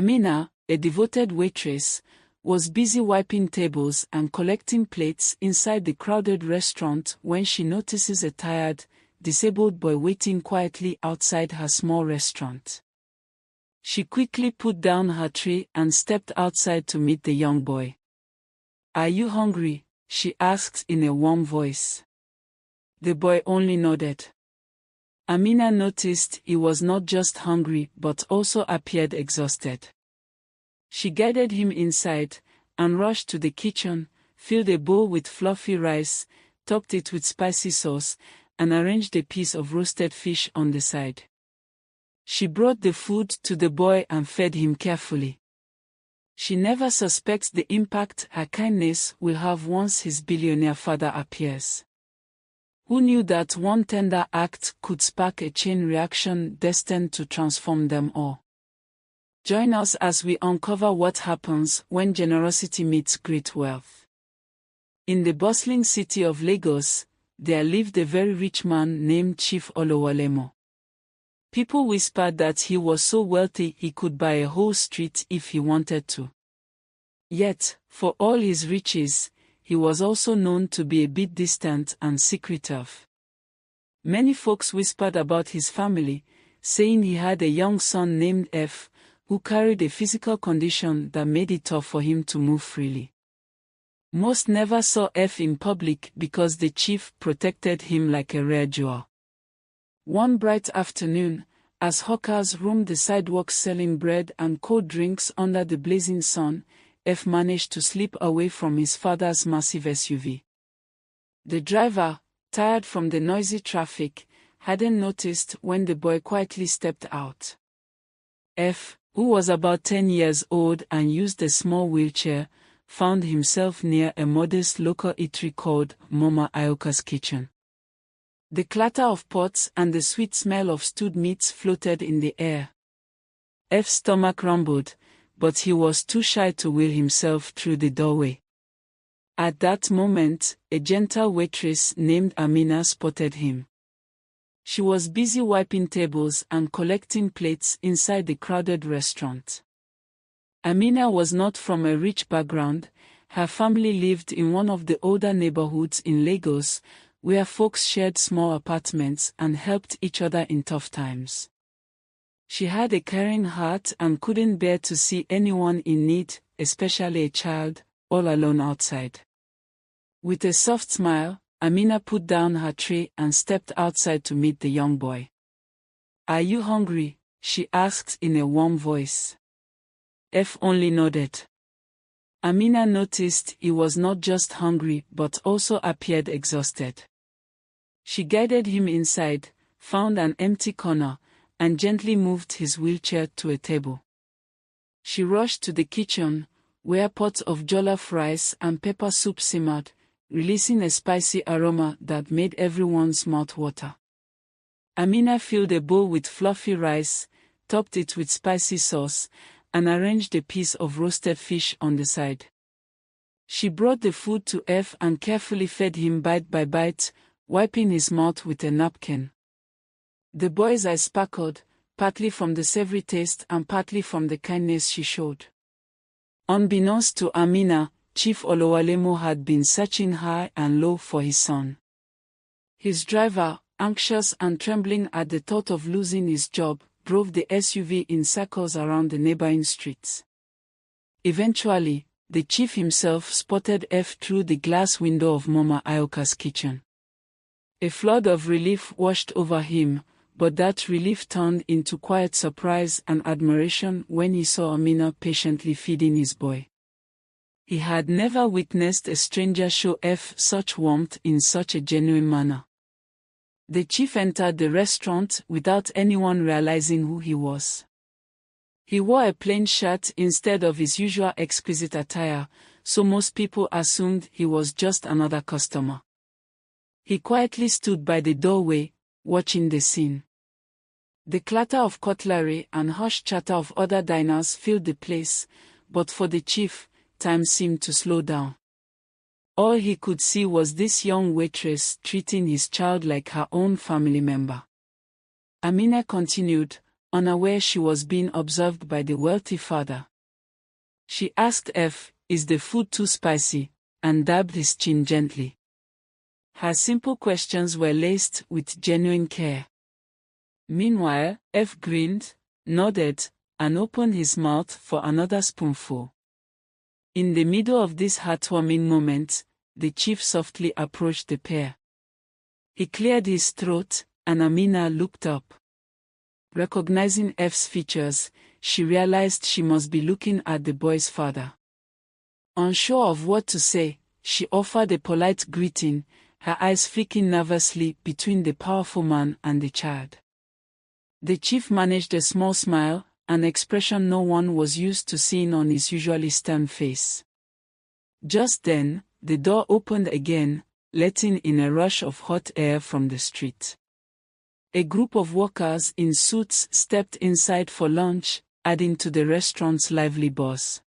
Amina, a devoted waitress, was busy wiping tables and collecting plates inside the crowded restaurant when she notices a tired, disabled boy waiting quietly outside her small restaurant. She quickly put down her tray and stepped outside to meet the young boy. "Are you hungry?" she asked in a warm voice. The boy only nodded. Amina noticed he was not just hungry but also appeared exhausted. She guided him inside, and rushed to the kitchen, filled a bowl with fluffy rice, topped it with spicy sauce, and arranged a piece of roasted fish on the side. She brought the food to the boy and fed him carefully. She never suspects the impact her kindness will have once his billionaire father appears. Who knew that one tender act could spark a chain reaction destined to transform them all? Join us as we uncover what happens when generosity meets great wealth. In the bustling city of Lagos, there lived a very rich man named Chief Olowolayemo. People whispered that he was so wealthy he could buy a whole street if he wanted to. Yet, for all his riches, he was also known to be a bit distant and secretive. Many folks whispered about his family, saying he had a young son named F, who carried a physical condition that made it tough for him to move freely. Most never saw F in public because the chief protected him like a rare jewel. One bright afternoon, as hawkers roamed the sidewalks selling bread and cold drinks under the blazing sun, F managed to slip away from his father's massive SUV. The driver, tired from the noisy traffic, hadn't noticed when the boy quietly stepped out. F, who was about 10 years old and used a small wheelchair, found himself near a modest local eatery called Mama Ayoka's kitchen. The clatter of pots and the sweet smell of stewed meats floated in the air. F's stomach rumbled, but he was too shy to wheel himself through the doorway. At that moment, a gentle waitress named Amina spotted him. She was busy wiping tables and collecting plates inside the crowded restaurant. Amina was not from a rich background. Her family lived in one of the older neighborhoods in Lagos, where folks shared small apartments and helped each other in tough times. She had a caring heart and couldn't bear to see anyone in need, especially a child, all alone outside. With a soft smile, Amina put down her tray and stepped outside to meet the young boy. "Are you hungry?" she asked in a warm voice. F only nodded. Amina noticed he was not just hungry but also appeared exhausted. She guided him inside, found an empty corner, and gently moved his wheelchair to a table. She rushed to the kitchen, where pots of jollof rice and pepper soup simmered, releasing a spicy aroma that made everyone's mouth water. Amina filled a bowl with fluffy rice, topped it with spicy sauce, and arranged a piece of roasted fish on the side. She brought the food to F and carefully fed him bite by bite, wiping his mouth with a napkin. The boy's eyes sparkled, partly from the savory taste and partly from the kindness she showed. Unbeknownst to Amina, Chief Olowolayemo had been searching high and low for his son. His driver, anxious and trembling at the thought of losing his job, drove the SUV in circles around the neighboring streets. Eventually, the chief himself spotted F through the glass window of Mama Ayoka's kitchen. A flood of relief washed over him, but that relief turned into quiet surprise and admiration when he saw Amina patiently feeding his boy. He had never witnessed a stranger show F such warmth in such a genuine manner. The chief entered the restaurant without anyone realizing who he was. He wore a plain shirt instead of his usual exquisite attire, so most people assumed he was just another customer. He quietly stood by the doorway, watching the scene. The clatter of cutlery and hushed chatter of other diners filled the place, but for the chief, time seemed to slow down. All he could see was this young waitress treating his child like her own family member. Amina continued, unaware she was being observed by the wealthy father. She asked F, "Is the food too spicy?" and dabbed his chin gently. Her simple questions were laced with genuine care. Meanwhile, F grinned, nodded, and opened his mouth for another spoonful. In the middle of this heartwarming moment, the chief softly approached the pair. He cleared his throat, and Amina looked up. Recognizing F's features, she realized she must be looking at the boy's father. Unsure of what to say, she offered a polite greeting, her eyes flicking nervously between the powerful man and the child. The chief managed a small smile, an expression no one was used to seeing on his usually stern face. Just then, the door opened again, letting in a rush of hot air from the street. A group of workers in suits stepped inside for lunch, adding to the restaurant's lively buzz.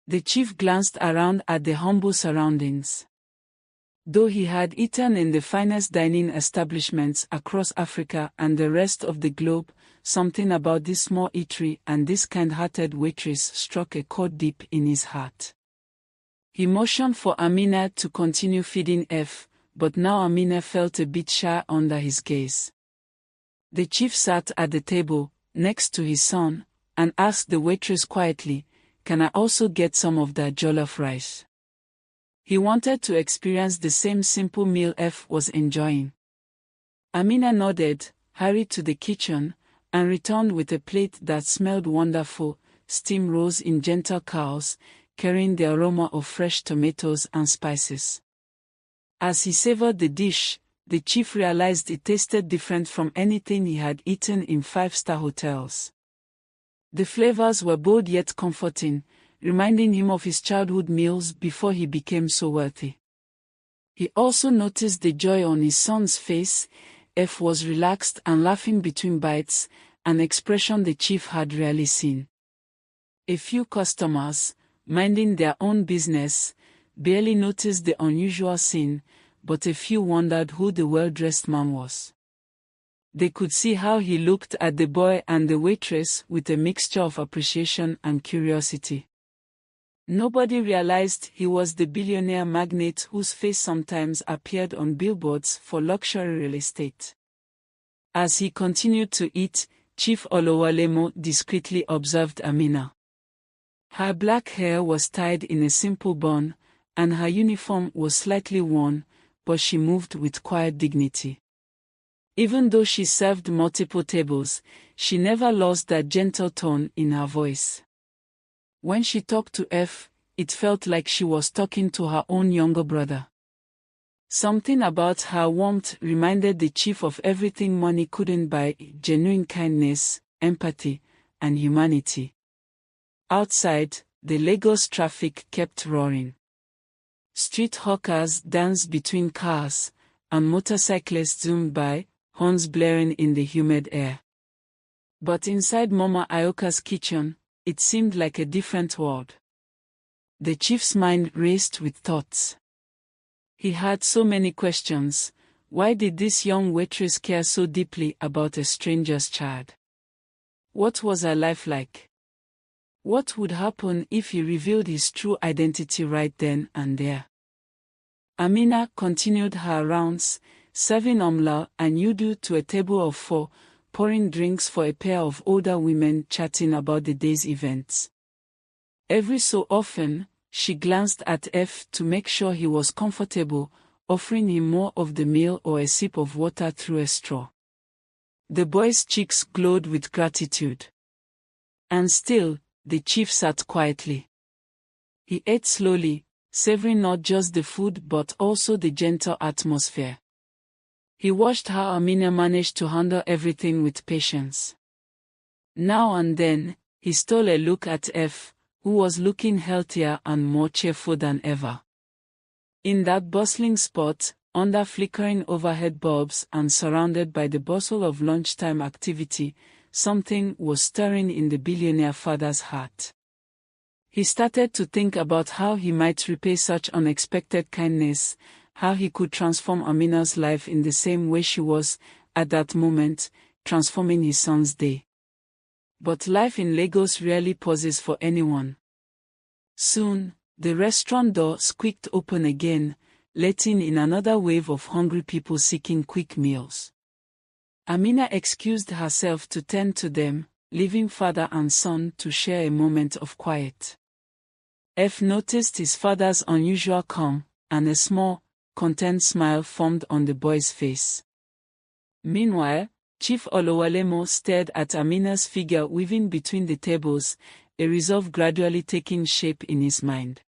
The chief glanced around at the humble surroundings. Though he had eaten in the finest dining establishments across Africa and the rest of the globe, something about this small eatery and this kind-hearted waitress struck a chord deep in his heart. He motioned for Amina to continue feeding F, but now Amina felt a bit shy under his gaze. The chief sat at the table, next to his son, and asked the waitress quietly, "Can I also get some of that jollof rice?" He wanted to experience the same simple meal F was enjoying. Amina nodded, hurried to the kitchen, and returned with a plate that smelled wonderful. Steam rose in gentle curls, carrying the aroma of fresh tomatoes and spices. As he savored the dish, the chief realized it tasted different from anything he had eaten in five-star hotels. The flavors were bold yet comforting, reminding him of his childhood meals before he became so wealthy. He also noticed the joy on his son's face. F was relaxed and laughing between bites, an expression the chief had rarely seen. A few customers, minding their own business, barely noticed the unusual scene, but a few wondered who the well-dressed man was. They could see how he looked at the boy and the waitress with a mixture of appreciation and curiosity. Nobody realized he was the billionaire magnate whose face sometimes appeared on billboards for luxury real estate. As he continued to eat, Chief Olowolayemo discreetly observed Amina. Her black hair was tied in a simple bun, and her uniform was slightly worn, but she moved with quiet dignity. Even though she served multiple tables, she never lost that gentle tone in her voice. When she talked to F, it felt like she was talking to her own younger brother. Something about her warmth reminded the chief of everything money couldn't buy: genuine kindness, empathy, and humanity. Outside, the Lagos traffic kept roaring. Street hawkers danced between cars, and motorcyclists zoomed by, horns blaring in the humid air. But inside Mama Ayoka's kitchen, it seemed like a different world. The chief's mind raced with thoughts. He had so many questions. Why did this young waitress care so deeply about a stranger's child? What was her life like? What would happen if he revealed his true identity right then and there? Amina continued her rounds, serving amla and yudu to a table of 4, pouring drinks for a pair of older women chatting about the day's events. Every so often, she glanced at F to make sure he was comfortable, offering him more of the meal or a sip of water through a straw. The boy's cheeks glowed with gratitude. And still, the chief sat quietly. He ate slowly, savoring not just the food but also the gentle atmosphere. He watched how Amina managed to handle everything with patience. Now and then, he stole a look at F, who was looking healthier and more cheerful than ever. In that bustling spot, under flickering overhead bulbs and surrounded by the bustle of lunchtime activity, something was stirring in the billionaire father's heart. He started to think about how he might repay such unexpected kindness, how he could transform Amina's life in the same way she was, at that moment, transforming his son's day. But life in Lagos rarely pauses for anyone. Soon, the restaurant door squeaked open again, letting in another wave of hungry people seeking quick meals. Amina excused herself to tend to them, leaving father and son to share a moment of quiet. F noticed his father's unusual calm, and a small, content smile formed on the boy's face. Meanwhile, Chief Olowolayemo stared at Amina's figure weaving between the tables, a resolve gradually taking shape in his mind.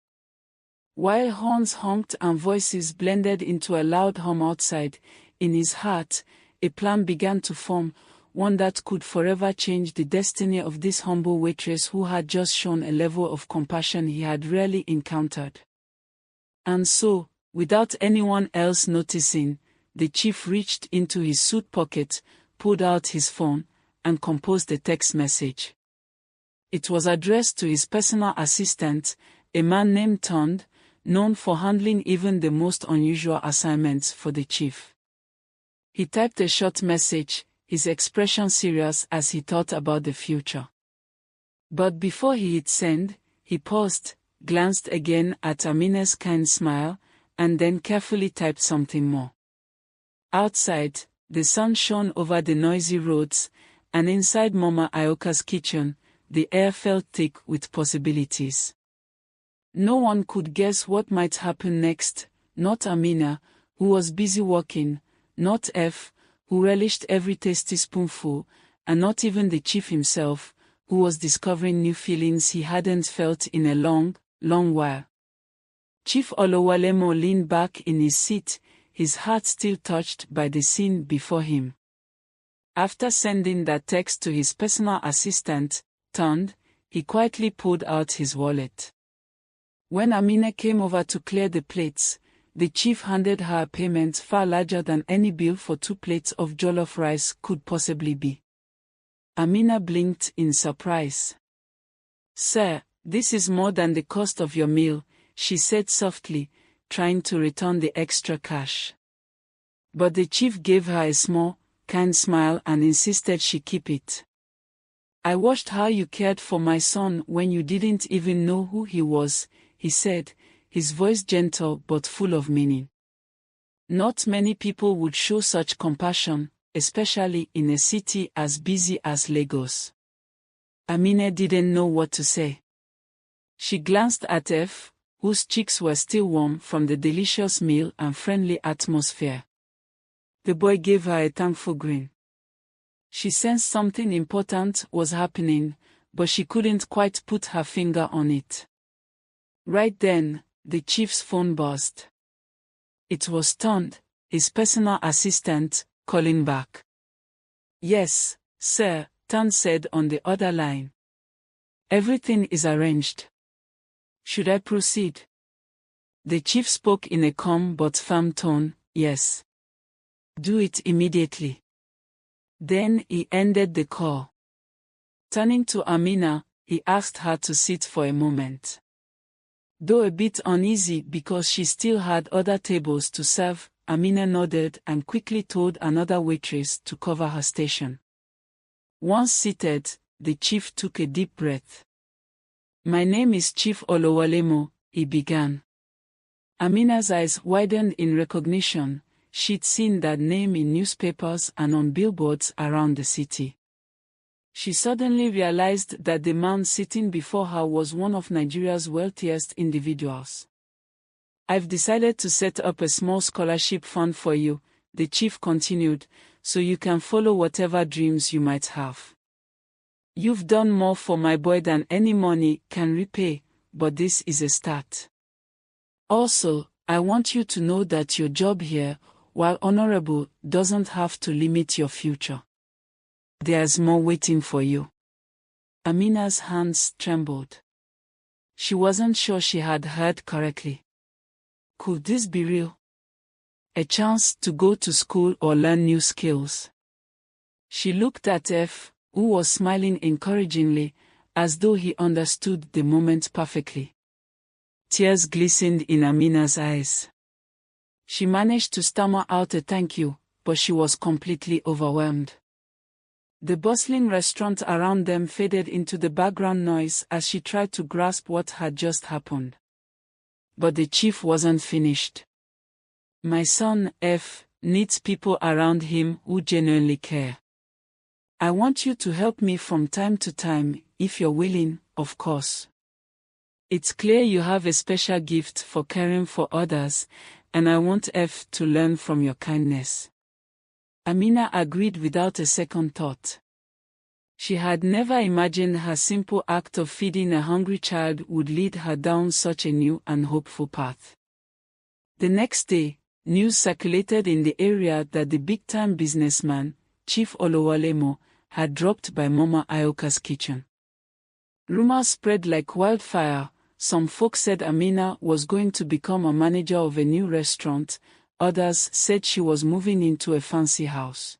While horns honked and voices blended into a loud hum outside, in his heart, a plan began to form, one that could forever change the destiny of this humble waitress who had just shown a level of compassion he had rarely encountered. And so, without anyone else noticing, the chief reached into his suit pocket, pulled out his phone, and composed a text message. It was addressed to his personal assistant, a man named Tond, known for handling even the most unusual assignments for the chief. He typed a short message, his expression serious as he thought about the future. But before he hit send, he paused, glanced again at Amina's kind smile, and then carefully typed something more. Outside, the sun shone over the noisy roads, and inside Mama Ayoka's kitchen, the air felt thick with possibilities. No one could guess what might happen next, not Amina, who was busy working, not F, who relished every tasty spoonful, and not even the chief himself, who was discovering new feelings he hadn't felt in a long, long while. Chief Olowolayemo leaned back in his seat, his heart still touched by the scene before him. After sending that text to his personal assistant, Tond, he quietly pulled out his wallet. When Amina came over to clear the plates, the chief handed her a payment far larger than any bill for 2 plates of jollof rice could possibly be. Amina blinked in surprise. "Sir, this is more than the cost of your meal," she said softly, trying to return the extra cash. But the chief gave her a small, kind smile and insisted she keep it. "I watched how you cared for my son when you didn't even know who he was," he said, his voice gentle but full of meaning. Not many people would show such compassion, especially in a city as busy as Lagos. Amina didn't know what to say. She glanced at F, whose cheeks were still warm from the delicious meal and friendly atmosphere. The boy gave her a thankful grin. She sensed something important was happening, but she couldn't quite put her finger on it. Right then, the chief's phone buzzed. It was Tond, his personal assistant, calling back. "Yes, sir," Tond said on the other line. "Everything is arranged. Should I proceed?" The chief spoke in a calm but firm tone. "Yes. Do it immediately." Then he ended the call. Turning to Amina, he asked her to sit for a moment. Though a bit uneasy because she still had other tables to serve, Amina nodded and quickly told another waitress to cover her station. Once seated, the chief took a deep breath. "My name is Chief Olowolayemo," he began. Amina's eyes widened in recognition. She'd seen that name in newspapers and on billboards around the city. She suddenly realized that the man sitting before her was one of Nigeria's wealthiest individuals. "I've decided to set up a small scholarship fund for you," the chief continued, "so you can follow whatever dreams you might have. You've done more for my boy than any money can repay, but this is a start. Also, I want you to know that your job here, while honorable, doesn't have to limit your future. There's more waiting for you." Amina's hands trembled. She wasn't sure she had heard correctly. Could this be real? A chance to go to school or learn new skills? She looked at F, who was smiling encouragingly, as though he understood the moment perfectly. Tears glistened in Amina's eyes. She managed to stammer out a thank you, but she was completely overwhelmed. The bustling restaurant around them faded into the background noise as she tried to grasp what had just happened. But the chief wasn't finished. My son, F, needs people around him who genuinely care. I want you to help me from time to time, if you're willing, of course. It's clear you have a special gift for caring for others, and I want F to learn from your kindness. Amina agreed without a second thought. She had never imagined her simple act of feeding a hungry child would lead her down such a new and hopeful path. The next day, news circulated in the area that the big-time businessman, Chief Olowolayemo, had dropped by Mama Ayoka's kitchen. Rumors spread like wildfire. Some folks said Amina was going to become a manager of a new restaurant, others said she was moving into a fancy house.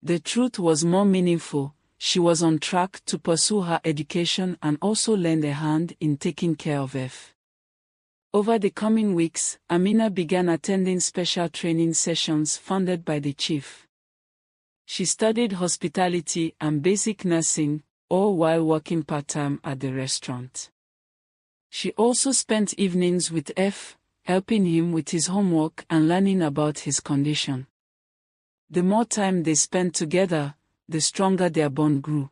The truth was more meaningful. She was on track to pursue her education and also lend a hand in taking care of F. Over the coming weeks, Amina began attending special training sessions funded by the chief. She studied hospitality and basic nursing, all while working part-time at the restaurant. She also spent evenings with F, helping him with his homework and learning about his condition. The more time they spent together, the stronger their bond grew.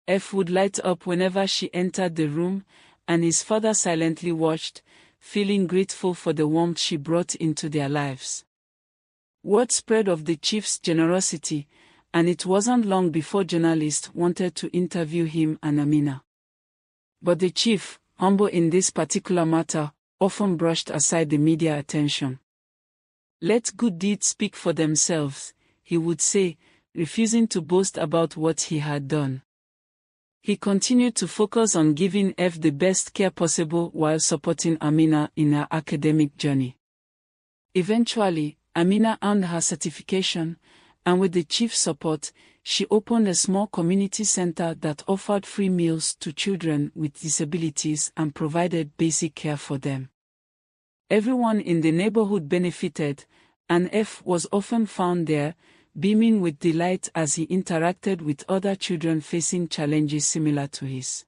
F would light up whenever she entered the room, and his father silently watched, feeling grateful for the warmth she brought into their lives. Word spread of the chief's generosity, and it wasn't long before journalists wanted to interview him and Amina. But the chief, humble in this particular matter, often brushed aside the media attention. Let good deeds speak for themselves, he would say, refusing to boast about what he had done. He continued to focus on giving F the best care possible while supporting Amina in her academic journey. Eventually, Amina earned her certification, and with the chief's support, she opened a small community center that offered free meals to children with disabilities and provided basic care for them. Everyone in the neighborhood benefited, and F was often found there, beaming with delight as he interacted with other children facing challenges similar to his.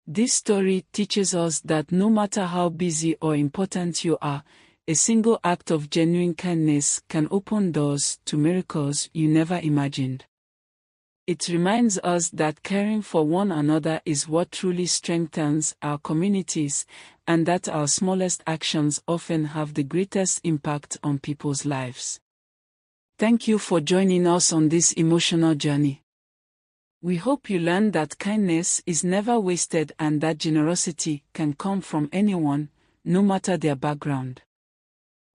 This story teaches us that no matter how busy or important you are, a single act of genuine kindness can open doors to miracles you never imagined. It reminds us that caring for one another is what truly strengthens our communities, and that our smallest actions often have the greatest impact on people's lives. Thank you for joining us on this emotional journey. We hope you learned that kindness is never wasted and that generosity can come from anyone, no matter their background.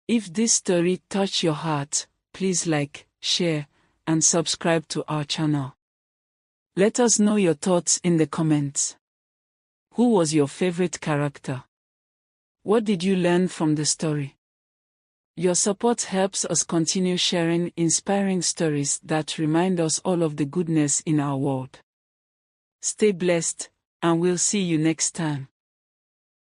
If this story touched your heart, please like, share, and subscribe to our channel. Let us know your thoughts in the comments. Who was your favorite character? What did you learn from the story? Your support helps us continue sharing inspiring stories that remind us all of the goodness in our world. Stay blessed, and we'll see you next time.